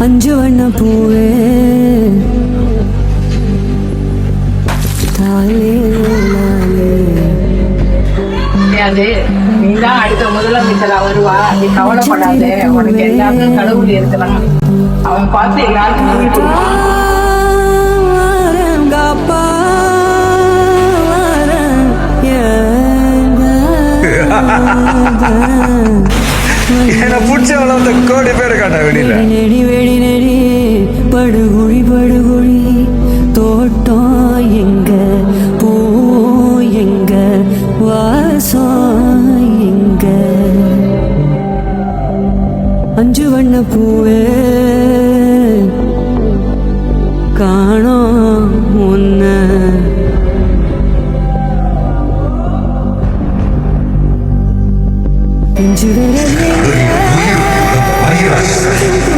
அஞ்சு வண்ண பூவே தாலே லாலே. அது நீதான் அடுத்த முதலமைச்சரா வருவா, நீ கவலைப்படாத, உனக்கு எல்லாமே கடவுள் இருக்கிறான், அவன் பார்த்து எல்லாருக்கும் சொல்லி கொடுப்பான். என்ன பிடிச்சவள அந்த கோடி பேர் காட்டா வெளியில நெடி வெடி நெடி படுகுழி படுகுழி தோட்டம் எங்க பூ எங்க வாசம் எங்க அஞ்சு வண்ண பூவே காணோம் உன்ன நெஞ்சு